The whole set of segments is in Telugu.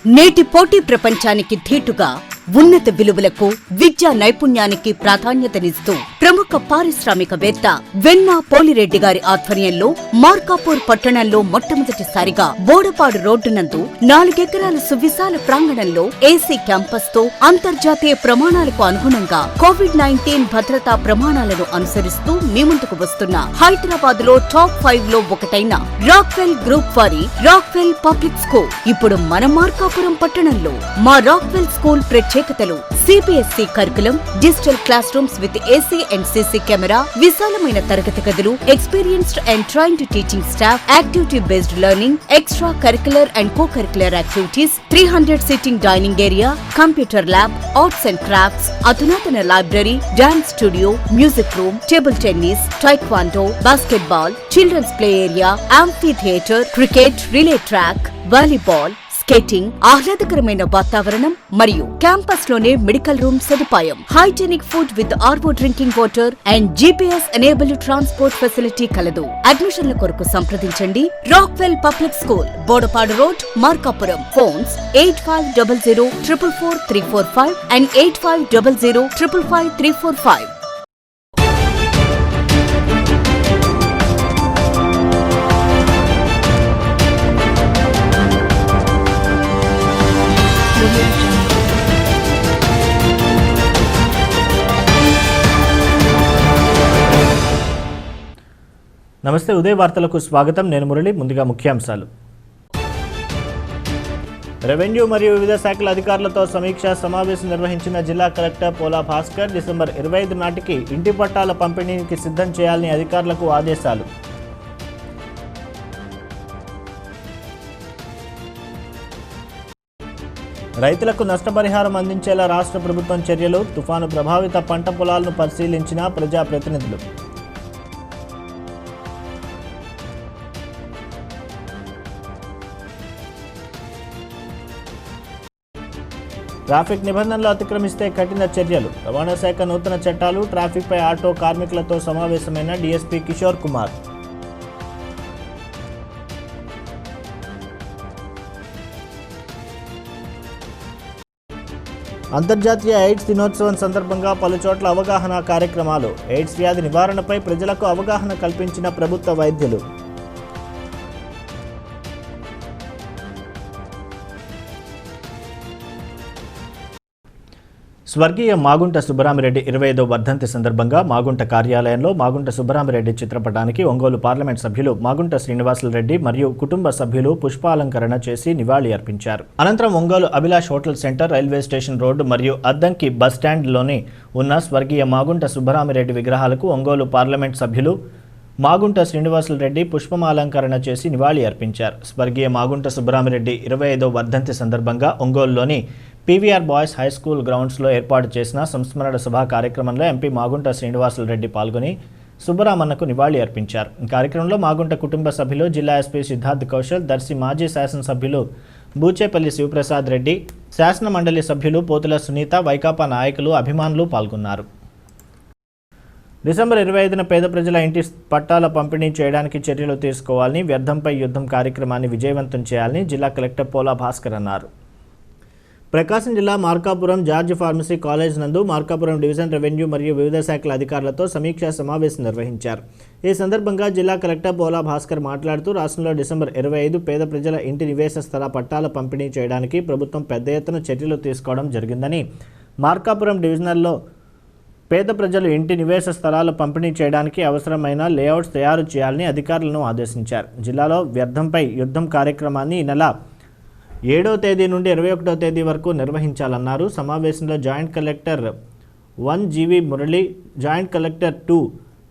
నేటి పోటీ ప్రపంచానికి ధీటుగా ఉన్నత విలువలకు విద్యా నైపుణ్యానికి ప్రాధాన్యతనిస్తూ ప్రముఖ పారిశ్రామికవేత్త వెన్నా పోలిరెడ్డి గారి ఆధ్వర్యంలో మార్కాపూర్ పట్టణంలో మొట్టమొదటిసారిగా బోడపాడు రోడ్డు నందు 4 ఎకరాల సువిశాల ప్రాంగణంలో ఏసీ క్యాంపస్ తో అంతర్జాతీయ ప్రమాణాలకు అనుగుణంగా కోవిడ్-19 భద్రతా ప్రమాణాలను అనుసరిస్తూ మీ ముందుకు వస్తున్న హైదరాబాద్ లో టాప్ 5 లో ఒకటైన రాక్వెల్ గ్రూప్ వారి రాక్వెల్ పబ్లిక్ స్కూల్ ఇప్పుడు మన మార్కాపురం పట్టణంలో మా రాక్వెల్ స్కూల్ ప్రత్యేకతలు CBSE curriculum, digital classrooms with AC and CC camera, విశాలమైన తరగతి గదులు, experienced and trained teaching staff, activity based learning, extra curricular and co curricular activities, 300 seating dining area, computer lab, arts and crafts, అధునాతన library, dance studio, music room, table tennis, taekwondo, basketball, children's play area, amphitheatre, cricket, relay track, volleyball, skating, ఆహ్లాదకరమైన వాతావరణం మరియు క్యాంపస్ లోనే మెడికల్ రూమ్ సదుపాయం, hygienic food with RO drinking water and GPS enabled transport facility కలదు. అడ్మిషన్ల కొరకు సంప్రదించండి. Rockwell public school, Bodapadu road, Markapuram. Phones 8500444345 and 8500555345. నమస్తే, ఉదయ వార్తలకు స్వాగతం. నేను మురళి. ముందుగా ముఖ్యాంశాలు. రెవెన్యూ మరియు వివిధ శాఖల అధికారులతో సమీక్షా సమావేశం నిర్వహించిన జిల్లా కలెక్టర్ పోలా భాస్కర్ డిసెంబర్ 25 నాటికి ఇంటి పట్టాల పంపిణీకి సిద్ధం చేయాలని అధికారులకు ఆదేశాలు. రైతులకు నష్టపరిహారం అందించేలా రాష్ట్ర ప్రభుత్వం చర్యలు. తుఫాను ప్రభావిత పంట పొలాలను పరిశీలించిన ప్రజాప్రతినిధులు. ట్రాఫిక్ నిబంధనలు అతిక్రమిస్తే కఠిన చర్యలు. రవాణా శాఖ నూతన చట్టాలు. ట్రాఫిక్పై ఆటో కార్మికులతో సమావేశమైన డీఎస్పీ కిషోర్ కుమార్. అంతర్జాతీయ ఎయిడ్స్ దినోత్సవం సందర్భంగా పలుచోట్ల అవగాహన కార్యక్రమాలు. ఎయిడ్స్ వ్యాధి నివారణపై ప్రజలకు అవగాహన కల్పించిన ప్రభుత్వ వైద్యులు. స్వర్గీయ మాగుంట సుబ్బరామిరెడ్డి 25వ వర్ధంతి సందర్భంగా మాగుంట కార్యాలయంలో మాగుంట సుబ్బరామిరెడ్డి చిత్రపటానికి ఒంగోలు పార్లమెంట్ సభ్యులు మాగుంట శ్రీనివాసులరెడ్డి మరియు కుటుంబ సభ్యులు పుష్పాలంకరణ చేసి నివాళి అర్పించారు. అనంతరం Ongole Abhilash hotel centre, railway station road మరియు అద్దంకి బస్టాండ్లోని ఉన్న స్వర్గీయ మాగుంట సుబ్బరామిరెడ్డి విగ్రహాలకు ఒంగోలు పార్లమెంట్ సభ్యులు మాగుంట శ్రీనివాసులరెడ్డి పుష్పమాలంకరణ చేసి నివాళి అర్పించారు. స్వర్గీయ మాగుంట సుబ్బరామిరెడ్డి 25వ వర్ధంతి సందర్భంగా ఒంగోలులోని పీవీఆర్ బాయ్స్ హై స్కూల్ గ్రౌండ్స్లో ఏర్పాటు చేసిన సంస్మరణ సభా కార్యక్రమంలో ఎంపీ మాగుంట శ్రీనివాసులరెడ్డి పాల్గొని సుబ్బరామన్నకు నివాళి అర్పించారు. ఈ కార్యక్రమంలో మాగుంట కుటుంబ సభ్యులు, జిల్లా ఎస్పీ సిద్ధార్థ్ కౌశల్, దర్శి మాజీ శాసనసభ్యులు బూచేపల్లి శివప్రసాద్ రెడ్డి, శాసన మండలి సభ్యులు పోతుల సునీత, వైకాపా నాయకులు, అభిమానులు పాల్గొన్నారు. డిసెంబర్ 25న పేద ప్రజల ఇంటి పట్టాల పంపిణీ చేయడానికి చర్యలు తీసుకోవాలని, వ్యర్థంపై యుద్ధం కార్యక్రమాన్ని విజయవంతం చేయాలని జిల్లా కలెక్టర్ పోలా భాస్కర్ అన్నారు. ప్రకాశం జిల్లా మార్కాపురం జార్జ్ ఫార్మసీ కాలేజ్ నందు మార్కాపురం డివిజన్ రెవెన్యూ మరియు వివిధ శాఖల అధికారులతో సమీక్షా సమావేశం నిర్వహించారు. ఈ సందర్భంగా జిల్లా కలెక్టర్ పోలా భాస్కర్ మాట్లాడుతూ రాష్ట్రంలో డిసెంబర్ 25 పేద ప్రజల ఇంటి నివేశ స్థల పట్టాల పంపిణీ చేయడానికి ప్రభుత్వం పెద్ద ఎత్తున చర్యలు తీసుకోవడం జరిగిందని, మార్కాపురం డివిజనల్లో పేద ప్రజలు ఇంటి నివేశ స్థలాలు పంపిణీ చేయడానికి అవసరమైన లేఅవుట్స్ తయారు చేయాలని అధికారులను ఆదేశించారు. జిల్లాలో వ్యర్థంపై యుద్ధం కార్యక్రమాన్ని ఈ నెల 7వ తేదీ నుండి 21వ తేదీ వరకు నిర్వహించాలన్నారు. సమావేశంలో joint collector 1 GV Murali, joint collector 2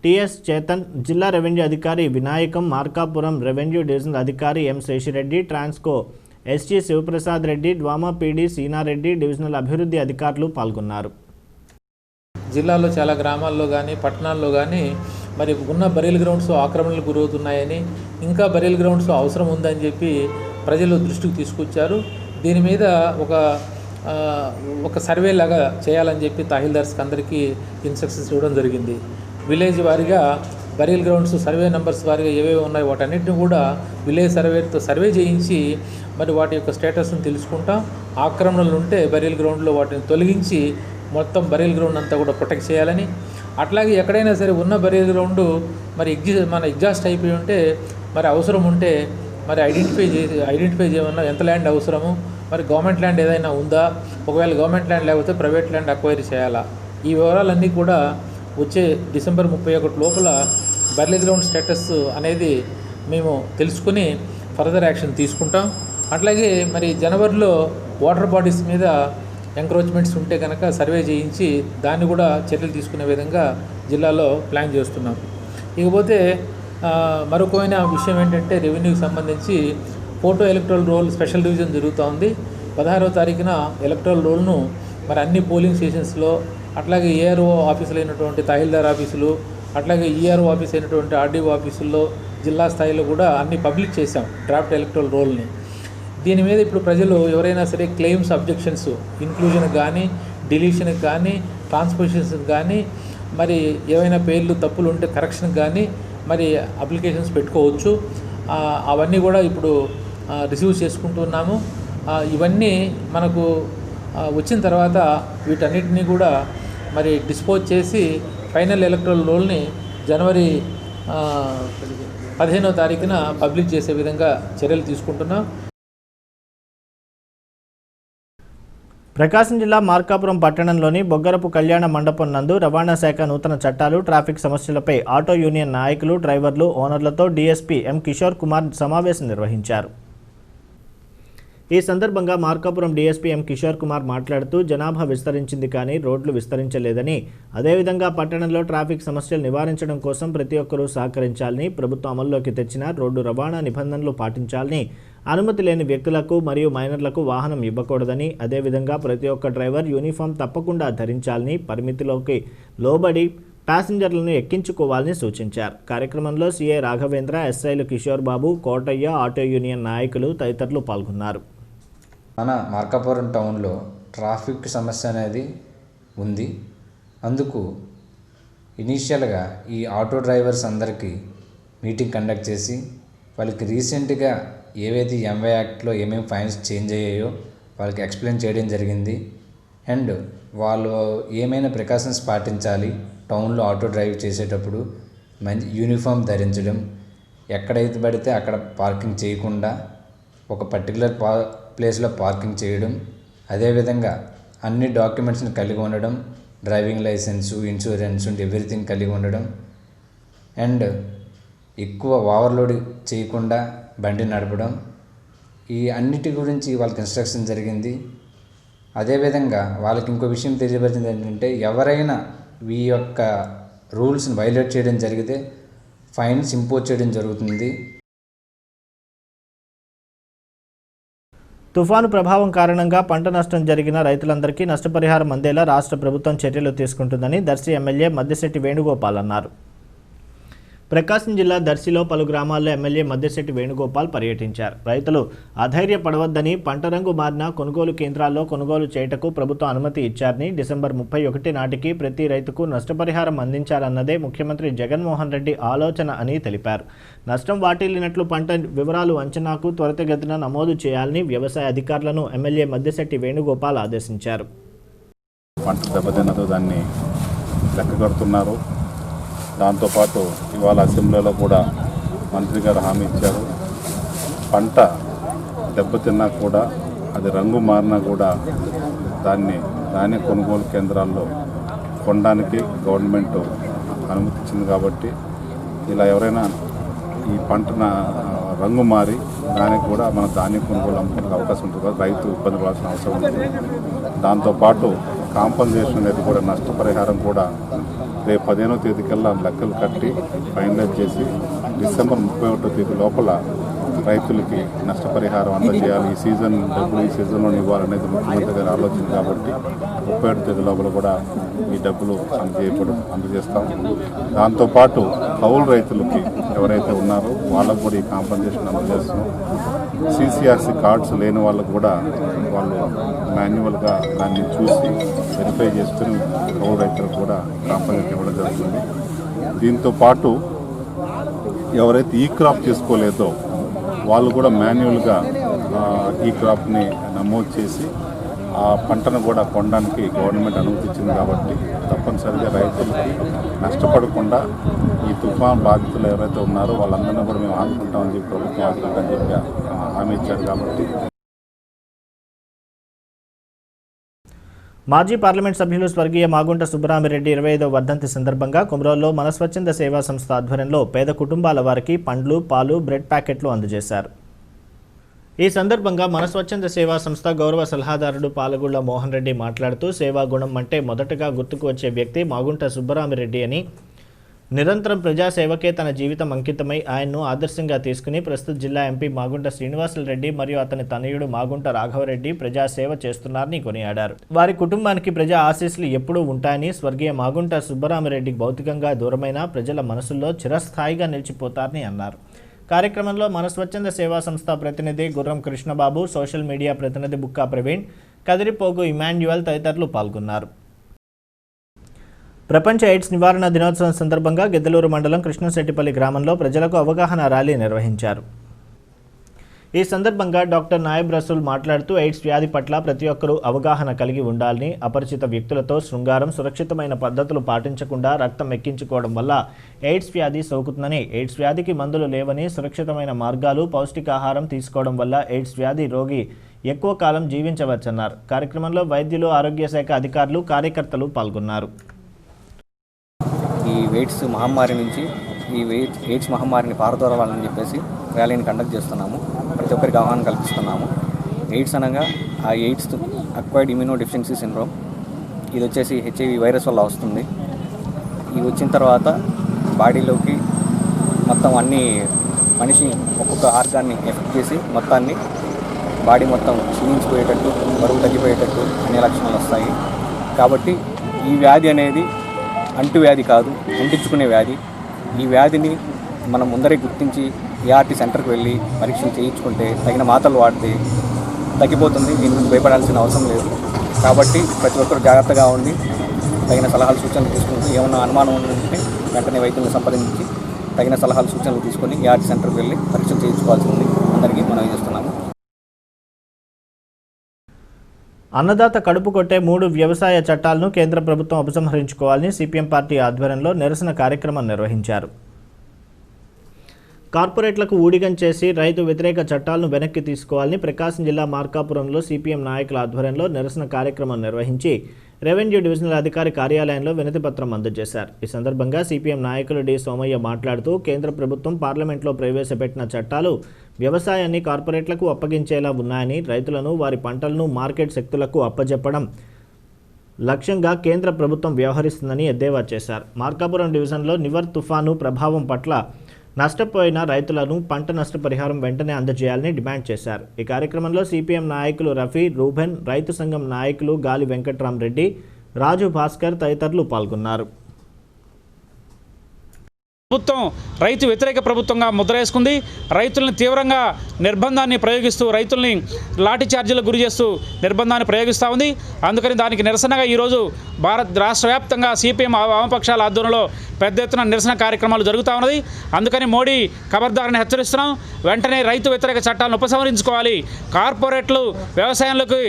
TS Chetan, జిల్లా రెవెన్యూ అధికారి వినాయకం, మార్కాపురం రెవెన్యూ డివిజనల్ అధికారి M Seshireddy, Transco SG Sivaprasad Reddy, DWMA PD Seenareddy, divisional అభివృద్ధి అధికారులు పాల్గొన్నారు. జిల్లాలో చాలా గ్రామాల్లో కానీ పట్టణాల్లో కానీ మరి ఉన్న బరీల్ గ్రౌండ్స్ ఆక్రమణలకు గురవుతున్నాయని, ఇంకా బరీల్ గ్రౌండ్స్ అవసరం ఉందని చెప్పి ప్రజలు దృష్టికి తీసుకొచ్చారు. దీని మీద ఒక సర్వే లాగా చేయాలని చెప్పి తహసీల్దార్స్కి అందరికీ ఇన్స్ట్రక్షన్స్ ఇవ్వడం జరిగింది. విలేజ్ వారీగా బరియల్ గ్రౌండ్స్ సర్వే నెంబర్స్ వారిగా ఏవేవి ఉన్నాయో వాటన్నిటిని కూడా విలేజ్ సర్వేతో సర్వే చేయించి మరి వాటి యొక్క స్టేటస్ని తెలుసుకుంటాం. ఆక్రమణలు ఉంటే బరియల్ గ్రౌండ్లో వాటిని తొలగించి మొత్తం బరియల్ గ్రౌండ్ అంతా కూడా ప్రొటెక్ట్ చేయాలని, అట్లాగే ఎక్కడైనా సరే ఉన్న బరియల్ గ్రౌండ్ మరి ఎగ్జాస్ట్ అయిపోయి ఉంటే మరి అవసరం ఉంటే మరి ఐడెంటిఫై చేయమన్నా ఎంత ల్యాండ్ అవసరము, మరి గవర్నమెంట్ ల్యాండ్ ఏదైనా ఉందా, ఒకవేళ గవర్నమెంట్ ల్యాండ్ లేకపోతే ప్రైవేట్ ల్యాండ్ అక్వైరీ చేయాలా, ఈ వివరాలన్నీ కూడా వచ్చే డిసెంబర్ 31 లోపల బరియల్ గ్రౌండ్ స్టేటస్ అనేది మేము తెలుసుకుని ఫర్దర్ యాక్షన్ తీసుకుంటాం. అట్లాగే మరి జనవరిలో వాటర్ బాడీస్ మీద ఎంక్రోచ్మెంట్స్ ఉంటే కనుక సర్వే చేయించి దాన్ని కూడా చర్యలు తీసుకునే విధంగా జిల్లాలో ప్లాన్ చేస్తున్నాం. ఇకపోతే మరొకమైన విషయం ఏంటంటే రెవెన్యూకి సంబంధించి photo electoral role special division జరుగుతోంది. 16వ తారీఖున ఎలక్ట్రల్ రోల్ను మరి అన్ని పోలింగ్ స్టేషన్స్లో, అట్లాగే ఏఆర్ఓ ఆఫీసులు అయినటువంటి తహసీల్దార్ ఆఫీసులు, అట్లాగే ఈఆర్ఓ ఆఫీస్ అయినటువంటి ఆర్డీఓ ఆఫీసుల్లో జిల్లా స్థాయిలో కూడా అన్ని పబ్లిక్ చేశాం డ్రాఫ్ట్ ఎలక్ట్రల్ రోల్ని. దీని మీద ఇప్పుడు ప్రజలు ఎవరైనా సరే క్లెయిమ్స్, అబ్జెక్షన్స్, ఇన్క్లూజన్కి కానీ, డిలీషన్కి కానీ, ట్రాన్స్పోజిషన్స్కి కానీ, మరి ఏవైనా పేర్లు తప్పులు ఉంటే కరెక్షన్కి కానీ మరి అప్లికేషన్స్ పెట్టుకోవచ్చు. అవన్నీ కూడా ఇప్పుడు రిసీవ్ చేసుకుంటున్నాము. ఇవన్నీ మనకు వచ్చిన తర్వాత వీటన్నిటినీ కూడా మరి డిస్పోజ్ చేసి ఫైనల్ ఎలక్ట్రల్ రోల్ని జనవరి 15వ తారీఖున పబ్లిక్ చేసే విధంగా చర్యలు తీసుకుంటున్నాం. ప్రకాశం జిల్లా మార్కాపురం పట్టణంలోని బొగ్గరపు కళ్యాణ మండపం నందు రవాణా శాఖ నూతన చట్టాలు, ట్రాఫిక్ సమస్యలపై ఆటో యూనియన్ నాయకులు, డ్రైవర్లు, ఓనర్లతో డీఎస్పీ ఎం కిషోర్ కుమార్ సమావేశం నిర్వహించారు. ఈ సందర్భంగా మార్కాపురం డీఎస్పీ ఎం కిషోర్ కుమార్ మాట్లాడుతూ జనాభా విస్తరించింది కానీ రోడ్లు విస్తరించలేదని, అదేవిధంగా పట్టణంలో ట్రాఫిక్ సమస్యలు నివారించడం కోసం ప్రతి ఒక్కరూ సహకరించాలని, ప్రభుత్వం అమల్లోకి తెచ్చిన రోడ్డు రవాణా నిబంధనలు పాటించాలని, అనుమతి లేని వ్యక్తులకు మరియు మైనర్లకు వాహనం ఇవ్వకూడదని, అదేవిధంగా ప్రతి ఒక్క డ్రైవర్ యూనిఫామ్ తప్పకుండా ధరించాలని, పరిమితిలోకి లోబడి ప్యాసింజర్లను ఎక్కించుకోవాలని సూచించారు. కార్యక్రమంలో సీఐ రాఘవేంద్ర, ఎస్ఐలు కిషోర్ బాబు, కోటయ్య, ఆటో యూనియన్ నాయకులు తదితరులు పాల్గొన్నారు. మన మార్కాపురం టౌన్లో ట్రాఫిక్ సమస్య అనేది ఉంది. అందుకు ఇనీషియల్గా ఈ ఆటో డ్రైవర్స్ అందరికీ మీటింగ్ కండక్ట్ చేసి వాళ్ళకి రీసెంట్గా ఏవైతే ఎంవై యాక్ట్లో ఏమేమి ఫైన్స్ చేంజ్ అయ్యాయో వాళ్ళకి ఎక్స్ప్లెయిన్ చేయడం జరిగింది. అండ్ వాళ్ళు ఏమైనా ప్రికాషన్స్ పాటించాలి, టౌన్లో ఆటో డ్రైవ్ చేసేటప్పుడు మంచి యూనిఫామ్ ధరించడం, ఎక్కడైతే పడితే అక్కడ పార్కింగ్ చేయకుండా ఒక పర్టికులర్ ప్లేస్లో పార్కింగ్ చేయడం, అదేవిధంగా అన్ని డాక్యుమెంట్స్ని కలిగి ఉండడం, driving licence, insurance and everything కలిగి ఉండడం, అండ్ ఎక్కువ ఓవర్లోడ్ చేయకుండా బండి నడపడం, ఈ అన్నిటి గురించి వాళ్ళకి ఇన్స్ట్రక్షన్ జరిగింది. అదేవిధంగా వాళ్ళకి ఇంకో విషయం తెలియపరిచింది ఏంటంటే ఎవరైనా ఈ యొక్క రూల్స్ని వైలేట్ చేయడం జరిగితే ఫైన్స్ ఇంపోజ్ చేయడం జరుగుతుంది. తుఫాను ప్రభావం కారణంగా పంట నష్టం జరిగిన రైతులందరికీ నష్టపరిహారం అందేలా రాష్ట్ర ప్రభుత్వం చర్యలు తీసుకుంటుందని దర్శి ఎమ్మెల్యే మద్దిశెట్టి వేణుగోపాల్ అన్నారు. ప్రకాశం జిల్లా దర్శిలో పలు గ్రామాల్లో ఎమ్మెల్యే మద్దిశెట్టి వేణుగోపాల్ పర్యటించారు. రైతులు అధైర్యపడవద్దని, పంట రంగు మారిన కొనుగోలు కేంద్రాల్లో కొనుగోలు చేయటకు ప్రభుత్వం అనుమతి ఇచ్చారని, డిసెంబర్ 31 నాటికి ప్రతి రైతుకు నష్టపరిహారం అందించాలన్నదే ముఖ్యమంత్రి జగన్మోహన్ రెడ్డి ఆలోచన అని తెలిపారు. నష్టం వాటిల్లినట్లు పంట వివరాలు అంచనాకు త్వరితగతిన నమోదు చేయాలని వ్యవసాయ అధికారులను ఎమ్మెల్యే మద్దిశెట్టి వేణుగోపాల్ ఆదేశించారు. పంట దెబ్బతిన్నతో దాన్ని లెక్క కడుతున్నారు. దాంతోపాటు ఇవాళ అసెంబ్లీలో కూడా మంత్రి గారు హామీ ఇచ్చారు. పంట దెబ్బతిన్నా కూడా, అది రంగు మారినా కూడా దాన్ని ధాన్య కొనుగోలు కేంద్రాల్లో కొనడానికి గవర్నమెంట్ అనుమతి ఇచ్చింది. కాబట్టి ఇలా ఎవరైనా ఈ పంటన రంగు మారి దానికి కూడా మన ధాన్య కొనుగోలు అమ్ముకునే అవకాశం ఉంటుంది కదా, రైతు ఇబ్బంది పడాల్సిన అవసరం ఉంటుంది. దాంతోపాటు కాంపన్సేషన్ అనేది కూడా, నష్టపరిహారం కూడా రేపు 15వ తేదీకల్లా లెక్కలు కట్టి ఫైనలైజ్ చేసి డిసెంబర్ 31వ తేదీ లోపల రైతులకి నష్టపరిహారం అందజేయాలి. ఈ సీజన్ డబ్బులు ఈ సీజన్లో ఇవ్వాలనేది ముఖ్యమంత్రి గారి ఆలోచన కాబట్టి 31వ తేదీ లోపల కూడా ఈ డబ్బులు అందజేస్తాం. దాంతోపాటు కౌలు రైతులకి ఎవరైతే ఉన్నారో వాళ్ళకు కూడా ఈ కాంపన్సేషన్ అందజేస్తాం. సిసిఆర్సి కార్డ్స్ లేని వాళ్ళకు కూడా వాళ్ళు మాన్యువల్గా దాన్ని చూసి వెరిఫై చేసుకుని కౌలు రైతులకు కూడా కాంపన్సేషన్ ఇవ్వడం జరుగుతుంది. దీంతో పాటు ఎవరైతే ఈ క్రాప్ తీసుకోలేదో వాళ్ళు కూడా మాన్యువల్గా ఈ క్రాప్ని నమోదు చేసి ఆ పంటను కూడా కొనడానికి గవర్నమెంట్ అనుమతించింది కాబట్టి తప్పనిసరిగా రైతులకి నష్టపడకుండా ఈ తుఫాన్ బాధితులు ఎవరైతే ఉన్నారో వాళ్ళందరినీ కూడా మేము ఆదుకుంటామని చెప్పి ప్రభుత్వం ఆదుకుంటామని చెప్పి హామీ ఇచ్చారు కాబట్టి. మాజీ పార్లమెంట్ సభ్యులు స్వర్గీయ మాగుంట సుబ్బరామిరెడ్డి 25వ వర్ధంతి సందర్భంగా కుమ్రోల్లో మన స్వచ్ఛంద సేవా సంస్థ ఆధ్వర్యంలో పేద కుటుంబాల వారికి పండ్లు, పాలు, బ్రెడ్ ప్యాకెట్లు అందజేశారు. ఈ సందర్భంగా మన స్వచ్ఛంద సేవా సంస్థ గౌరవ సలహాదారుడు పాలగుళ్ల మోహన్ రెడ్డి మాట్లాడుతూ సేవా గుణం అంటే మొదటగా గుర్తుకు వచ్చే వ్యక్తి మాగుంట సుబ్బరామిరెడ్డి అని, నిరంతరం ప్రజాసేవకే తన జీవితం అంకితమై ఆయన్ను ఆదర్శంగా తీసుకుని ప్రస్తుత జిల్లా ఎంపీ మాగుంట శ్రీనివాసులరెడ్డి మరియు అతని తనయుడు మాగుంట రాఘవరెడ్డి ప్రజాసేవ చేస్తున్నారని కొనియాడారు. వారి కుటుంబానికి ప్రజా ఆశీస్సులు ఎప్పుడూ ఉంటాయని, స్వర్గీయ మాగుంట సుబ్బరామిరెడ్డి భౌతికంగా దూరమైన ప్రజల మనసుల్లో చిరస్థాయిగా నిలిచిపోతారని అన్నారు. కార్యక్రమంలో మన స్వచ్ఛంద సేవా సంస్థ ప్రతినిధి గుర్రం కృష్ణబాబు, సోషల్ మీడియా ప్రతినిధి బుక్కా ప్రవీణ్, కదిరిపోగు ఇమాన్యుయల్ తదితరులు పాల్గొన్నారు. ప్రపంచ ఎయిడ్స్ నివారణ దినోత్సవం సందర్భంగా గిద్దలూరు మండలం కృష్ణశెట్టిపల్లి గ్రామంలో ప్రజలకు అవగాహన ర్యాలీ నిర్వహించారు. ఈ సందర్భంగా డాక్టర్ నాయబ్ రసూల్ మాట్లాడుతూ ఎయిడ్స్ వ్యాధి పట్ల ప్రతి ఒక్కరూ అవగాహన కలిగి ఉండాలని, అపరిచిత వ్యక్తులతో శృంగారం, సురక్షితమైన పద్ధతులు పాటించకుండా రక్తం ఎక్కించుకోవడం వల్ల ఎయిడ్స్ వ్యాధి సోకుతుందని, ఎయిడ్స్ వ్యాధికి మందులు లేవని, సురక్షితమైన మార్గాలు, పౌష్టికాహారం తీసుకోవడం వల్ల ఎయిడ్స్ వ్యాధి రోగి ఎక్కువ కాలం జీవించవచ్చన్నారు. కార్యక్రమంలో వైద్యులు, ఆరోగ్య శాఖ అధికారులు, కార్యకర్తలు పాల్గొన్నారు. ఈ ఎయిడ్స్ మహమ్మారి నుంచి ఎయిడ్స్ మహమ్మారిని పారదోలాలని చెప్పేసి ర్యాలీని కండక్ట్ చేస్తున్నాము. ప్రతి ఒక్కరికి ఆహ్వానం కల్పిస్తున్నాము. ఎయిడ్స్ అనగా ఆ AIDS acquired immuno deficiency syndrome, ఇది వచ్చేసి HIV వైరస్ వల్ల వస్తుంది. ఇది వచ్చిన తర్వాత బాడీలోకి మొత్తం అన్ని మనిషి ఒక్కొక్క ఆర్గాన్ని ఎఫెక్ట్ చేసి మొత్తాన్ని బాడీ మొత్తం క్షీణించిపోయేటట్టు, బరువు తగ్గిపోయేటట్టు అనే లక్షణాలు వస్తాయి. కాబట్టి ఈ వ్యాధి అనేది అంటువ్యాధి కాదు, అంటించుకునే వ్యాధి. ఈ వ్యాధిని మనం ముందరే గుర్తించి ART సెంటర్కి వెళ్ళి పరీక్షలు చేయించుకుంటే, తగిన మాత్రలు వాడితే తగ్గిపోతుంది. దీని గురించి భయపడాల్సిన అవసరం లేదు. కాబట్టి ప్రతి ఒక్కరు జాగ్రత్తగా ఉండి తగిన సలహాలు సూచనలు తీసుకుంటూ, ఏమన్నా అనుమానం ఉంటే వెంటనే వైద్యులను సంప్రదించి తగిన సలహాలు సూచనలు తీసుకొని ART సెంటర్కి వెళ్ళి పరీక్షలు చేయించుకోవాల్సి ఉంది. అందరికీ మనం చేస్తున్నాము. అన్నదాత కడుపు కొట్టే 3 వ్యవసాయ చట్టాలను కేంద్ర ప్రభుత్వం ఉపసంహరించుకోవాలని సిపిఎం పార్టీ ఆధ్వర్యంలో నిరసన కార్యక్రమం నిర్వహించారు. కార్పొరేట్లకు ఊడిగం చేసి రైతు వ్యతిరేక చట్టాలను వెనక్కి తీసుకోవాలని ప్రకాశం జిల్లా మార్కాపురంలో సిపిఎం నాయకుల ఆధ్వర్యంలో నిరసన కార్యక్రమం నిర్వహించి రెవెన్యూ డివిజనల్ అధికారి కార్యాలయంలో వినతిపత్రం అందజేశారు. ఈ సందర్భంగా సిపిఎం నాయకులు డి సోమయ్య మాట్లాడుతూ కేంద్ర ప్రభుత్వం పార్లమెంట్లో ప్రవేశపెట్టిన చట్టాలు వ్యవసాయాన్ని కార్పొరేట్లకు అప్పగించేలా ఉన్నాయని, రైతులను, వారి పంటలను మార్కెట్ శక్తులకు అప్పజెప్పడం లక్ష్యంగా కేంద్ర ప్రభుత్వం వ్యవహరిస్తుందని ఎద్దేవా చేశారు. మార్కాపురం డివిజన్లో నివర్ తుఫాను ప్రభావం పట్ల నష్టపోయిన రైతులను పంట నష్టపరిహారం వెంటనే అందజేయాలని డిమాండ్ చేశారు. ఈ కార్యక్రమంలో సిపిఎం నాయకులు రఫీ, రూబెన్, రైతు సంఘం నాయకులు గాలి వెంకట్రామరెడ్డి, రాజు భాస్కర్ తదితరులు పాల్గొన్నారు. ప్రభుత్వం రైతు వ్యతిరేక ప్రభుత్వంగా ముద్రేసుకుంది. రైతులను తీవ్రంగా నిర్బంధాన్ని ప్రయోగిస్తూ, రైతుల్ని లాఠీ చార్జీలకు గురి చేస్తూ నిర్బంధాన్ని ప్రయోగిస్తూ ఉంది. అందుకని దానికి నిరసనగా ఈరోజు రాష్ట్ర వ్యాప్తంగా సిపిఎం వామపక్షాల ఆధ్వర్యంలో పెద్ద ఎత్తున నిరసన కార్యక్రమాలు జరుగుతూ ఉన్నది. అందుకని మోడీ ఖబర్దారని హెచ్చరిస్తున్నాం. వెంటనే రైతు వ్యతిరేక చట్టాలను ఉపసంహరించుకోవాలి. కార్పొరేట్లు వ్యవసాయంలోకి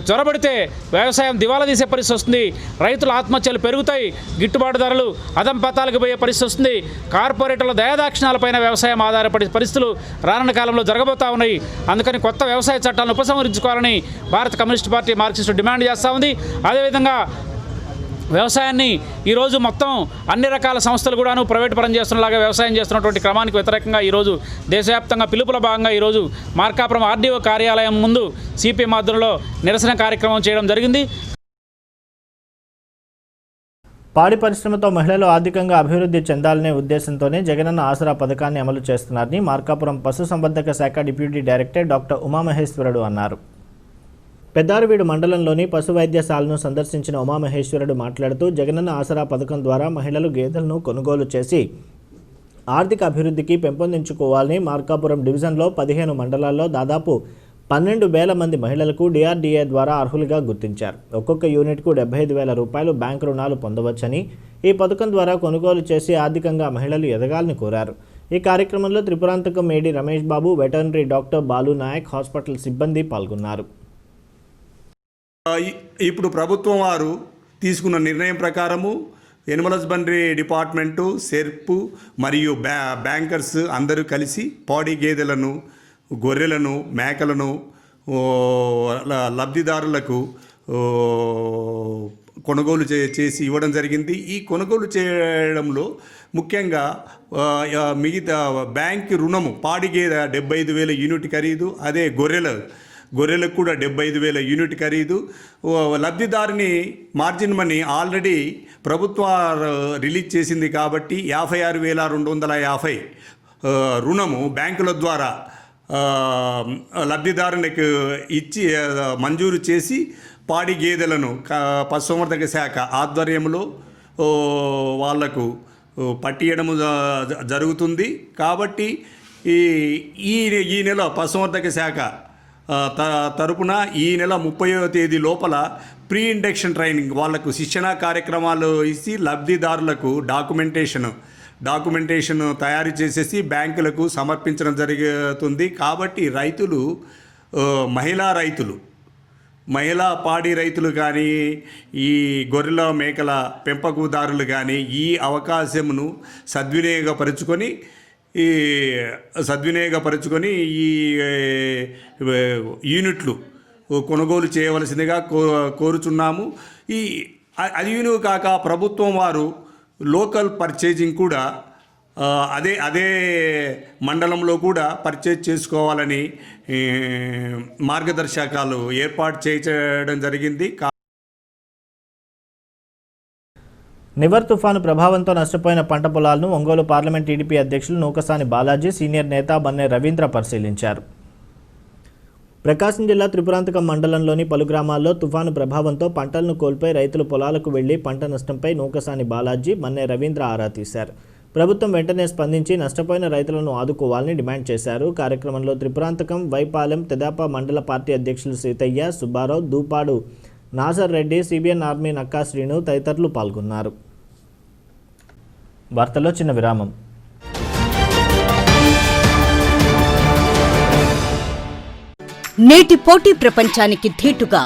చొరబడితే వ్యవసాయం దివాలా తీసే పరిస్థితి వస్తుంది. రైతుల ఆత్మహత్యలు పెరుగుతాయి. గిట్టుబాటు ధరలు అధంపతాలకు పోయే పరిస్థితి వస్తుంది. కార్పొరేట్ల దయాదాక్షిణాలపైన వ్యవసాయం ఆధారపడే పరిస్థితులు రానున్న కాలంలో జరగబోతూ ఉన్నాయి. అందుకని కొత్త వ్యవసాయ చట్టాలను ఉపసంహరించుకోవాలని భారత కమ్యూనిస్ట్ పార్టీ మార్క్సిస్టు డిమాండ్ చేస్తూ ఉంది. అదేవిధంగా వ్యవసాయాన్ని ఈరోజు మొత్తం అన్ని రకాల సంస్థలు కూడాను ప్రైవేటు పరం చేస్తున్నలాగా వ్యవసాయం చేస్తున్నటువంటి క్రమానికి వ్యతిరేకంగా ఈరోజు దేశవ్యాప్తంగా పిలుపుల భాగంగా ఈరోజు మార్కాపురం ఆర్డీఓ కార్యాలయం ముందు సిపిఎం ఆధ్వర్యంలో నిరసన కార్యక్రమం చేయడం జరిగింది. పాడి పరిశ్రమతో మహిళలు ఆర్థికంగా అభివృద్ధి చెందాలనే ఉద్దేశంతోనే జగనన్న ఆసరా పథకాన్ని అమలు చేస్తున్నారని మార్కాపురం పశుసంవర్ధక శాఖ డిప్యూటీ డైరెక్టర్ డాక్టర్ ఉమామహేశ్వరుడు అన్నారు. పెద్దారవీడు మండలంలోని పశు వైద్యశాలను సందర్శించిన ఉమామహేశ్వరుడు మాట్లాడుతూ జగనన్న ఆసరా పథకం ద్వారా మహిళలు గేదెలను కొనుగోలు చేసి ఆర్థిక అభివృద్ధికి పెంపొందించుకోవాలని, మార్కాపురం డివిజన్లో 15 మండలాల్లో దాదాపు 12,000 మంది మహిళలకు డిఆర్డీఏ ద్వారా అర్హులుగా గుర్తించారు. ఒక్కొక్క యూనిట్కు 75,000 రూపాయలు బ్యాంకు రుణాలు పొందవచ్చని, ఈ పథకం ద్వారా కొనుగోలు చేసి ఆర్థికంగా మహిళలు ఎదగాలని కోరారు. ఈ కార్యక్రమంలో Tripurantakam Medi Ramesh Babu, veterinary doctor Balu Nayak, hospital సిబ్బంది పాల్గొన్నారు. ఇప్పుడు ప్రభుత్వం వారు తీసుకున్న నిర్ణయం ప్రకారము ఎనిమల్ హస్బెండరీ డిపార్ట్మెంటు, సెర్పు మరియు బ్యాంకర్స్ అందరూ కలిసి పాడి గేదెలను, గొర్రెలను, మేకలను లబ్ధిదారులకు కొనుగోలు చేసి ఇవ్వడం జరిగింది. ఈ కొనుగోలు చేయడంలో ముఖ్యంగా మిగతా బ్యాంక్ రుణము పాడి గేదె 75,000 యూనిట్ ఖరీదు, అదే గొర్రెలకు కూడా 75,000 యూనిట్ ఖరీదు. లబ్ధిదారుని మార్జిన్ మనీ ఆల్రెడీ ప్రభుత్వం రిలీజ్ చేసింది కాబట్టి 56,250 రుణము బ్యాంకుల ద్వారా లబ్ధిదారునికి ఇచ్చి మంజూరు చేసి పాడి గేదెలను పశుసంవర్ధక శాఖ ఆధ్వర్యంలో వాళ్లకు పట్టియడము జరుగుతుంది. కాబట్టి ఈ నెల పశుసంవర్ధక శాఖ తరపున ఈ నెల 30వ తేదీ లోపల ప్రీ ఇండక్షన్ ట్రైనింగ్ వాళ్లకు శిక్షణా కార్యక్రమాలు ఇచ్చి లబ్ధిదారులకు డాక్యుమెంటేషన్ తయారు చేసేసి బ్యాంకులకు సమర్పించడం జరుగుతుంది. కాబట్టి రైతులు, మహిళా పాడి రైతులు కానీ, ఈ గొర్రెల మేకల పెంపకదారులు కానీ ఈ అవకాశమును సద్వినియోగపరుచుకొని ఈ యూనిట్లు కొనుగోలు చేయవలసిందిగా కోరుచున్నాము. అదియును కాక ప్రభుత్వం వారు లోకల్ పర్చేజింగ్ కూడా అదే మండలంలో కూడా పర్చేజ్ చేసుకోవాలని మార్గదర్శకాలు ఏర్పాటు చేయడం జరిగింది. నివర్ తుఫాను ప్రభావంతో నష్టపోయిన పంట పొలాలను ఒంగోలు పార్లమెంట్ టీడీపీ అధ్యక్షులు నూకసాని బాలాజీ, సీనియర్ నేత బన్నె రవీంద్ర పరిశీలించారు. ప్రకాశం జిల్లా త్రిపురాంతకం మండలంలోని పలు గ్రామాల్లో తుఫాను ప్రభావంతో పంటలను కోల్పోయి రైతులు పొలాలకు వెళ్లి పంట నష్టంపై నూకసాని బాలాజీ, బన్నె రవీంద్ర ఆరా తీశారు. ప్రభుత్వం వెంటనే స్పందించి నష్టపోయిన రైతులను ఆదుకోవాలని డిమాండ్ చేశారు. కార్యక్రమంలో త్రిపురాంతకం, వైపాలెం, తెదాప మండల పార్టీ అధ్యక్షులు సీతయ్య, సుబ్బారావు, దూపాడు నాజర్ రెడ్డి, సిబిఎన్ ఆర్మీ నక్కా శ్రీను తదితరులు పాల్గొన్నారు. వార్తల్లో చిన్న విరామం. నేటి పోటీ ప్రపంచానికి ధీటుగా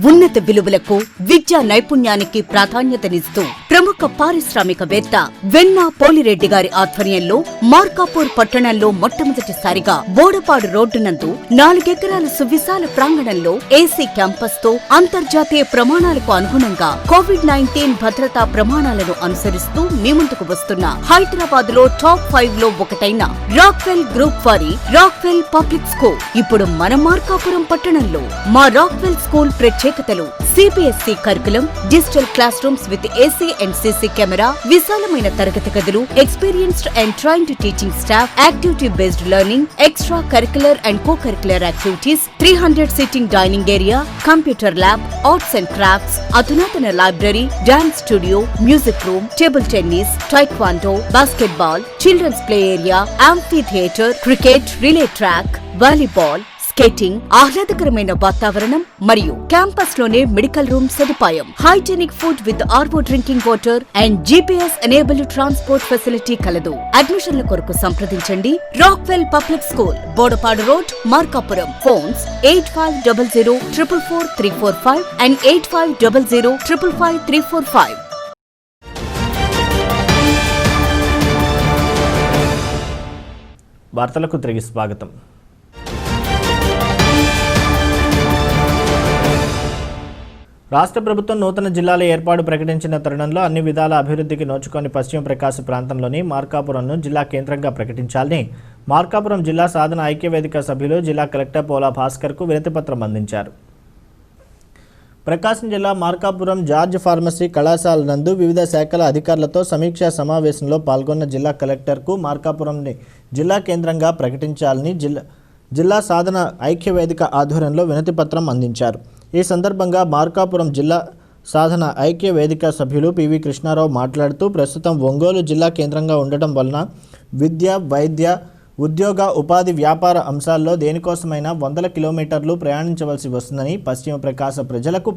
ఉన్నత విలువలకు, విద్యా నైపుణ్యానికి ప్రాధాన్యతనిస్తూ ప్రముఖ పారిశ్రామికవేత్త వెన్నా పోలిరెడ్డి గారి ఆధ్వర్యంలో మార్కాపూర్ పట్టణంలో మొట్టమొదటిసారిగా బోడపాడు రోడ్డు నందు 4 ఎకరాల సువిశాల ప్రాంగణంలో ఏసీ క్యాంపస్ తో అంతర్జాతీయ ప్రమాణాలకు అనుగుణంగా కోవిడ్-19 భద్రతా ప్రమాణాలను అనుసరిస్తూ మీ ముందుకు వస్తున్న హైదరాబాద్ లో టాప్ 5 లో ఒకటైన రాక్వెల్ గ్రూప్ వారి రాక్వెల్ పబ్లిక్ స్కూల్ ఇప్పుడు మన మార్కాపురం పట్టణంలో. మా రాక్వెల్ స్కూల్ ప్రత్యేకతలు: CBSE curriculum, digital classrooms with AC and CC camera, విశాలమైన తరగతి గదులు, experienced and trained teaching staff, activity based learning, extra curricular and co curricular activities, 300 sitting dining area, computer lab, arts and crafts, అధునాతన library, dance studio, music room, table tennis, taekwondo, basketball, children's play area, amphitheatre, cricket, relay track, volleyball, skating, ఆహ్లాదకరమైన వాతావరణం మరియు క్యాంపస్ లోనే మెడికల్ రూమ్ సదుపాయం, hygienic food with RO drinking water and GPS enabled transport facility కలదు. అడ్మిషన్ల కొరకు సంప్రదించండి. Rockwell public school, Bodapadu road, Markapuram. Phones 8500444345 and 8500555345. వార్తలకు తిరిగి స్వాగతం. రాష్ట్ర ప్రభుత్వం నూతన జిల్లాల ఏర్పాటు ప్రకటించిన తరుణంలో అన్ని విధాల అభివృద్ధికి నోచుకొని పశ్చిమ ప్రకాశ ప్రాంతంలోని మార్కాపురంను జిల్లా కేంద్రంగా ప్రకటించాలని మార్కాపురం జిల్లా సాధన ఐక్యవేదిక సభ్యులు జిల్లా కలెక్టర్ పోలా భాస్కర్కు వినతిపత్రం అందించారు. ప్రకాశం జిల్లా మార్కాపురం జార్జ్ ఫార్మసీ కళాశాల నందు వివిధ శాఖల అధికారులతో సమీక్షా సమావేశంలో పాల్గొన్న జిల్లా కలెక్టర్కు మార్కాపురంని జిల్లా కేంద్రంగా ప్రకటించాలని జిల్లా సాధన ఐక్యవేదిక ఆధ్వర్యంలో వినతిపత్రం అందించారు. ఈ సందర్భంగా మార్కాపురం జిల్లా సాధన ఐక్య వేదిక సభ్యులు పివి కృష్ణారావు మాట్లాడుతూ ప్రస్తుతం ఒంగోలు జిల్లా కేంద్రంగా ఉండటం వలన విద్య, వైద్య, ఉద్యోగ, ఉపాధి, వ్యాపార అంశాల్లో దేనికోసమైనా 100 కిలోమీటర్లు ప్రయాణించవలసి వస్తుందని, పశ్చిమ ప్రకాశ ప్రజలకు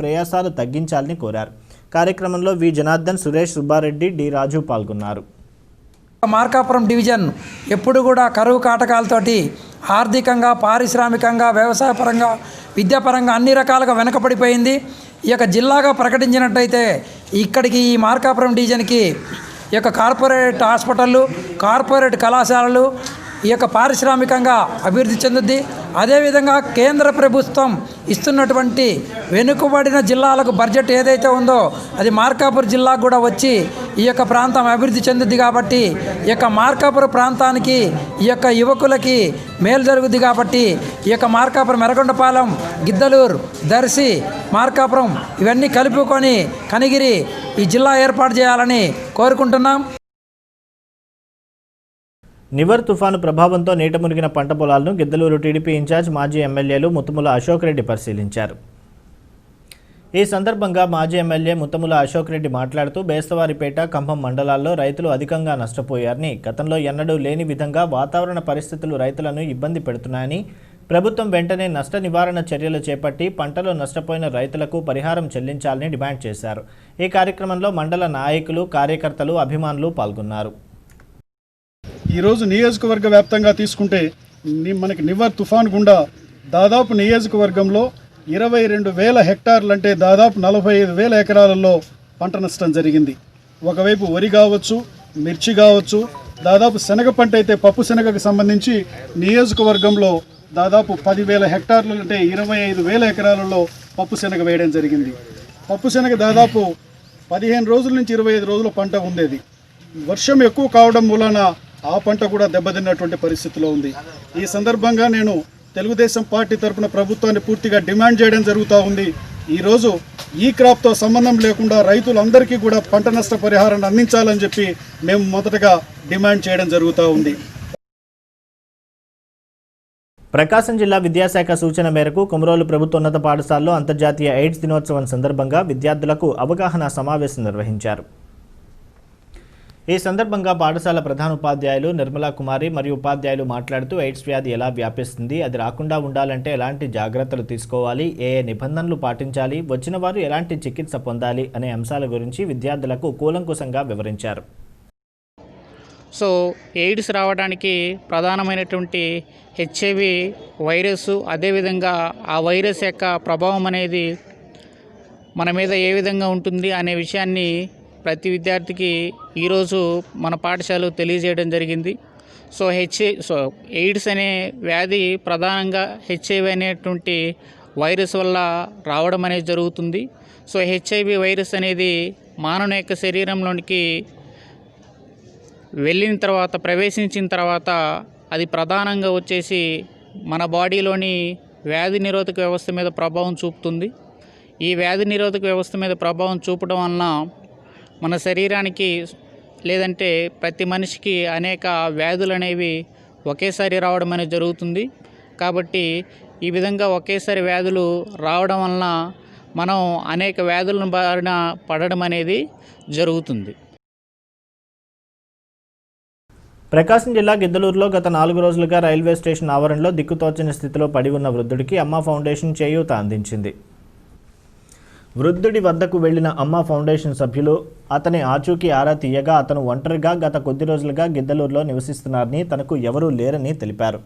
ప్రయాసాలు తగ్గించాలని కోరారు. కార్యక్రమంలో వి జనార్దన్, సురేష్, సుబ్బారెడ్డి, డి రాజు పాల్గొన్నారు. మార్కాపురం డివిజన్ ఎప్పుడు కూడా కరువు కాటకాలతోటి ఆర్థికంగా, పారిశ్రామికంగా, వ్యవసాయపరంగా, విద్యాపరంగా అన్ని రకాలుగా వెనకబడిపోయింది. ఈ యొక్క జిల్లాగా ప్రకటించినట్టయితే ఇక్కడికి ఈ మార్కాపురం డివిజన్కి ఈ యొక్క కార్పొరేట్ హాస్పిటళ్ళు, కార్పొరేట్ కళాశాలలు ఈ యొక్క పారిశ్రామికంగా అభివృద్ధి చెందుద్ది. అదేవిధంగా కేంద్ర ప్రభుత్వం ఇస్తున్నటువంటి వెనుకబడిన జిల్లాలకు బడ్జెట్ ఏదైతే ఉందో అది మార్కాపురం జిల్లాకు కూడా వచ్చి ఈ యొక్క ప్రాంతం అభివృద్ధి చెందుద్ది. కాబట్టి ఈ యొక్క మార్కాపురం ప్రాంతానికి ఈ యొక్క యువకులకి మేలు జరుగుద్ది. కాబట్టి ఈ యొక్క మార్కాపురం, ఎర్రగొండపాలెం, గిద్దలూరు, దర్శి, మార్కాపురం ఇవన్నీ కలుపుకొని కనిగిరి ఈ జిల్లా ఏర్పాటు చేయాలని కోరుకుంటున్నాం. నివర్ తుఫాను ప్రభావంతో నీట మునిగిన పంట పొలాలను గిద్దలూరు టీడీపీ ఇన్ఛార్జ్ మాజీ ఎమ్మెల్యేలు ముత్తుముల అశోక్ రెడ్డి పరిశీలించారు. ఈ సందర్భంగా మాజీ ఎమ్మెల్యే ముత్తముల అశోక్ రెడ్డి మాట్లాడుతూ బేస్తవారిపేట, ఖమ్మం మండలాల్లో రైతులు అధికంగా నష్టపోయారని, గతంలో ఎన్నడూ లేని విధంగా వాతావరణ పరిస్థితులు రైతులను ఇబ్బంది పెడుతున్నాయని, ప్రభుత్వం వెంటనే నష్ట నివారణ చర్యలు చేపట్టి పంటలో నష్టపోయిన రైతులకు పరిహారం చెల్లించాలని డిమాండ్ చేశారు. ఈ కార్యక్రమంలో మండల నాయకులు, కార్యకర్తలు, అభిమానులు పాల్గొన్నారు. ఈరోజు నియోజకవర్గ వ్యాప్తంగా తీసుకుంటే మనకి నివర్ తుఫాన్ గుండా దాదాపు నియోజకవర్గంలో 22,000 హెక్టార్లు అంటే దాదాపు 45,000 ఎకరాలలో పంట నష్టం జరిగింది. ఒకవైపు వరి కావచ్చు, మిర్చి కావచ్చు, దాదాపు శనగ పంట అయితే పప్పు శనగకు సంబంధించి నియోజకవర్గంలో దాదాపు 10,000 హెక్టార్లు అంటే 25,000 ఎకరాలలో పప్పు శనగ వేయడం జరిగింది. పప్పు శనగ దాదాపు 15 రోజుల నుంచి 25 రోజుల పంట ఉండేది. వర్షం ఎక్కువ కావడం మూలాన ఆ పంట కూడా దెబ్బతిన్నటువంటి పరిస్థితిలో ఉంది. ఈ సందర్భంగా నేను తెలుగుదేశం పార్టీ తరఫున ప్రభుత్వాన్ని పూర్తిగా డిమాండ్ చేయడం జరుగుతూ ఉంది. ఈరోజు ఈ క్రాప్తో సంబంధం లేకుండా రైతులందరికీ కూడా పంట నష్ట పరిహారాన్ని అందించాలని చెప్పి మేము మొదటగా డిమాండ్ చేయడం జరుగుతూ ఉంది. ప్రకాశం జిల్లా విద్యాశాఖ సూచన మేరకు కొమరోలు ప్రభుత్వోన్నత పాఠశాలలో అంతర్జాతీయ ఎయిడ్స్ దినోత్సవం సందర్భంగా విద్యార్థులకు అవగాహన సమావేశం నిర్వహించారు. ఈ సందర్భంగా పాఠశాల ప్రధానోపాధ్యాయులు నిర్మలా కుమారి మరియు ఉపాధ్యాయులు మాట్లాడుతూ ఎయిడ్స్ వ్యాధి ఎలా వ్యాపిస్తుంది, అది రాకుండా ఉండాలంటే ఎలాంటి జాగ్రత్తలు తీసుకోవాలి, ఏ నిబంధనలు పాటించాలి, వచ్చిన వారు ఎలాంటి చికిత్స పొందాలి అనే అంశాల గురించి విద్యార్థులకు కూలంకుషంగా వివరించారు. సో ఎయిడ్స్ రావడానికి ప్రధానమైనటువంటి హెచ్ఐవి వైరస్, అదేవిధంగా ఆ వైరస్ యొక్క ప్రభావం అనేది మన మీద ఏ విధంగా ఉంటుంది అనే విషయాన్ని ప్రతి విద్యార్థికి ఈరోజు మన పాఠశాలలో తెలియజేయడం జరిగింది. సో ఎయిడ్స్ అనే వ్యాధి ప్రధానంగా హెచ్ఐవి అనేటువంటి వైరస్ వల్ల రావడం అనేది జరుగుతుంది. సో హెచ్ఐవి వైరస్ అనేది మానవుని యొక్క శరీరంలోనికి వెళ్ళిన తర్వాత, ప్రవేశించిన తర్వాత అది ప్రధానంగా వచ్చేసి మన బాడీలోని వ్యాధి నిరోధక వ్యవస్థ మీద ప్రభావం చూపుతుంది. ఈ వ్యాధి నిరోధక వ్యవస్థ మీద ప్రభావం చూపడం వలన మన శరీరానికి లేదంటే ప్రతి మనిషికి అనేక వ్యాధులు అనేవి ఒకేసారి రావడం అనేది జరుగుతుంది. కాబట్టి ఈ విధంగా ఒకేసారి వ్యాధులు రావడం వలన మనం అనేక వ్యాధులను బారిన పడడం అనేది జరుగుతుంది. ప్రకాశం జిల్లా గిద్దలూరులో గత 4 రోజులుగా రైల్వే స్టేషన్ ఆవరణలో దిక్కుతోచని స్థితిలో పడి ఉన్న వృద్ధుడికి అమ్మ ఫౌండేషన్ చేయూత అందించింది. వృద్ధుడి వద్దకు వెళ్లిన అమ్మ ఫౌండేషన్ సభ్యులు అతని ఆచూకీ ఆరా తీయగా అతను ఒంటరిగా గత కొద్ది రోజులుగా గిద్దలూరులో నివసిస్తున్నారని, తనకు ఎవరూ లేరని తెలిపారు.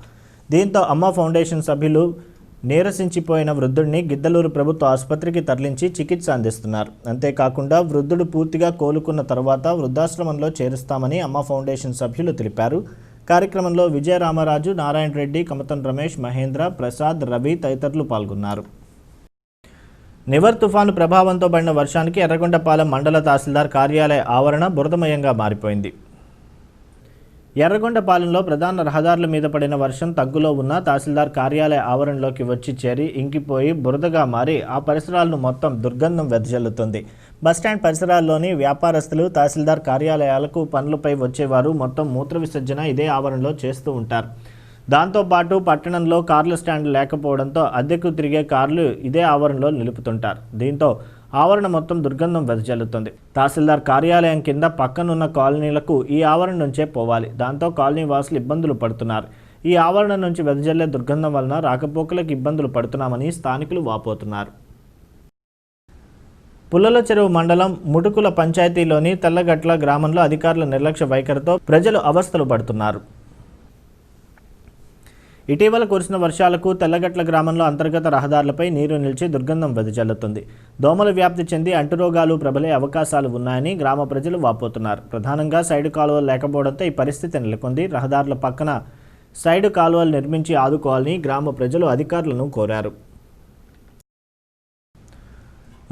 దీంతో అమ్మ ఫౌండేషన్ సభ్యులు నీరసించిపోయిన వృద్ధుడిని గిద్దలూరు ప్రభుత్వ ఆసుపత్రికి తరలించి చికిత్స అందిస్తున్నారు. అంతేకాకుండా వృద్ధుడు పూర్తిగా కోలుకున్న తర్వాత వృద్ధాశ్రమంలో చేరుస్తామని అమ్మ ఫౌండేషన్ సభ్యులు తెలిపారు. కార్యక్రమంలో విజయరామరాజు, నారాయణ రెడ్డి, కమతన్ రమేష్, మహేంద్ర, ప్రసాద్, రవి తదితరులు పాల్గొన్నారు. నివర్ తుఫాను ప్రభావంతో పడిన వర్షానికి ఎర్రగొండపాలెం మండల తహసీల్దార్ కార్యాలయ ఆవరణ బురదమయంగా మారిపోయింది. ఎర్రగొండపాలెంలో ప్రధాన రహదారుల మీద పడిన వర్షం తగ్గులో ఉన్న తహసీల్దార్ కార్యాలయ ఆవరణలోకి వచ్చి చేరి ఇంకిపోయి బురదగా మారి ఆ పరిసరాలను మొత్తం దుర్గంధం వెదజల్లుతుంది. బస్టాండ్ పరిసరాల్లోని వ్యాపారస్తులు తహసీల్దార్ కార్యాలయాలకు పనులపై వచ్చేవారు మొత్తం మూత్ర విసర్జన ఇదే ఆవరణలో చేస్తూ ఉంటారు. దాంతోపాటు పట్టణంలో కార్ల స్టాండ్ లేకపోవడంతో అద్దెకు తిరిగే కార్లు ఇదే ఆవరణలో నిలుపుతుంటారు. దీంతో ఆవరణ మొత్తం దుర్గంధం వెదజల్లుతుంది. తహసీల్దార్ కార్యాలయం కింద పక్కనున్న కాలనీలకు ఈ ఆవరణ నుంచే పోవాలి. దాంతో కాలనీ వాసులు ఇబ్బందులు పడుతున్నారు. ఈ ఆవరణ నుంచి వెదజల్లే దుర్గంధం వలన రాకపోకలకు ఇబ్బందులు పడుతున్నామని స్థానికులు వాపోతున్నారు. పుల్లల చెరువు మండలం ముటుకుల పంచాయతీలోని తెల్లగట్ల గ్రామంలో అధికారుల నిర్లక్ష్య వైఖరితో ప్రజలు అవస్థలు పడుతున్నారు. ఇటీవల కురిసిన వర్షాలకు తెల్లగట్ల గ్రామంలో అంతర్గత రహదారులపై నీరు నిలిచి దుర్గంధం వెదజల్లుతుంది. దోమలు వ్యాప్తి చెంది అంటురోగాలు ప్రబలే అవకాశాలు ఉన్నాయని గ్రామ ప్రజలు వాపోతున్నారు. ప్రధానంగా సైడు కాలువలు లేకపోవడంతో ఈ పరిస్థితి నెలకొంది. రహదారుల పక్కన సైడు కాలువలు నిర్మించి ఆదుకోవాలని గ్రామ ప్రజలు అధికారులను కోరారు.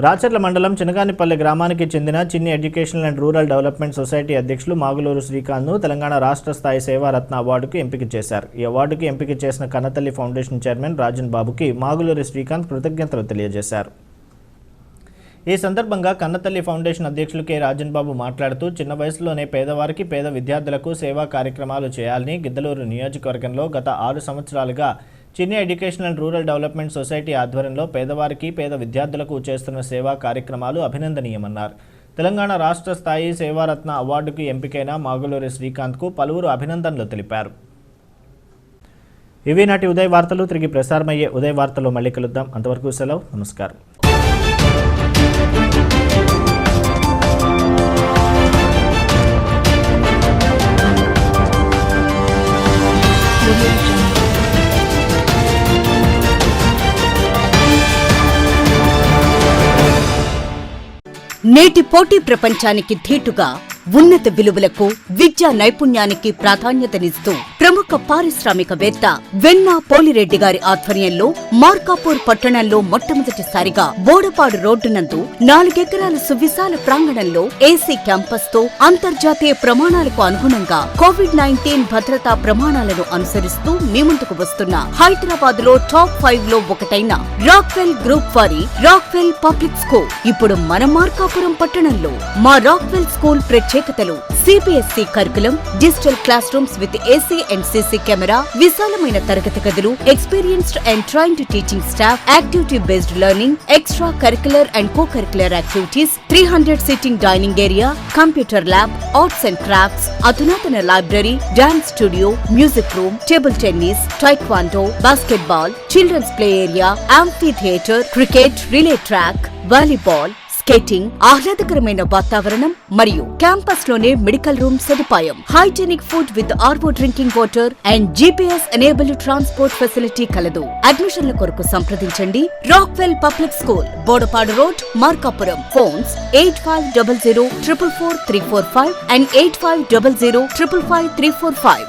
రాచర్ల మండలం చినగానిపల్లె గ్రామానికి చెందిన చిన్ని educational and rural development society అధ్యక్షులు మాగులూరు శ్రీకాంత్ను తెలంగాణ రాష్ట్ర స్థాయి సేవారత్న అవార్డుకు ఎంపిక చేశారు. ఈ అవార్డుకు ఎంపిక చేసిన కన్నతల్లి ఫౌండేషన్ చైర్మన్ రాజన్ బాబుకి మాగులూరు శ్రీకాంత్ కృతజ్ఞతలు తెలియజేశారు. ఈ సందర్భంగా కన్నతల్లి ఫౌండేషన్ అధ్యక్షులు కె రాజన్ బాబు మాట్లాడుతూ చిన్న వయసులోనే పేదవారికి పేద విద్యార్థులకు సేవా కార్యక్రమాలు చేయాలని గిద్దలూరు నియోజకవర్గంలో గత 6 సంవత్సరాలుగా చిన్ని educational and rural development society ఆధ్వర్యంలో పేదవారికి పేద విద్యార్థులకు చేస్తున్న సేవా కార్యక్రమాలు అభినందనీయమన్నారు. తెలంగాణ రాష్ట్ర స్థాయి సేవారత్న అవార్డుకు ఎంపికైన మాగులూరి శ్రీకాంత్కు పలువురు అభినందనలు తెలిపారు. ఇవి నాటి ఉదయ వార్తలు. తిరిగి ప్రసారమయ్యే ఉదయ వార్తలో మళ్ళీ కలుద్దాం. అంతవరకు సెలవు. నమస్కారం. నేటి పోటీ ప్రపంచానికి ధీటుగా ఉన్నత విలువలకు విద్యా నైపుణ్యానికి ప్రాధాన్యతనిస్తూ ప్రముఖ పారిశ్రామికవేత్త వెన్నా పోలిరెడ్డి గారి ఆధ్వర్యంలో మార్కాపూర్ పట్టణంలో మొట్టమొదటిసారిగా బోడపాడు రోడ్డు నందు 4 ఎకరాల సువిశాల ప్రాంగణంలో ఏసీ క్యాంపస్ తో అంతర్జాతీయ ప్రమాణాలకు అనుగుణంగా కోవిడ్-19 భద్రతా ప్రమాణాలను అనుసరిస్తూ మీ ముందుకు వస్తున్న హైదరాబాద్ లో టాప్ 5 లో ఒకటైన రాక్వెల్ గ్రూప్ వారి రాక్వెల్ పబ్లిక్ స్కూల్ ఇప్పుడు మన మార్కాపురం పట్టణంలో. మా రాక్వెల్ స్కూల్ ప్రత్యేకతలు CBSE curriculum, digital classrooms with AC and CC camera, విశాలమైన తరగతి గదులు, experienced and trained teaching staff, activity based learning, extra curricular and co curricular activities, 300 seating dining area, computer lab, arts and crafts, అధునాతన library, dance studio, music room, table tennis, taekwondo, basketball, children's play area, amphitheatre, cricket, relay track, volleyball, skating, ఆహ్లాదకరమైన వాతావరణం మరియు క్యాంపస్ లోనే మెడికల్ రూమ్ సదుపాయం, hygienic food with RO drinking water and GPS enabled transport facility కలదు. అడ్మిషన్ల కొరకు సంప్రదించండి. Rockwell public school, Bodapadu road, Markapuram. Phones 8500 444 345 and 8500 555 345.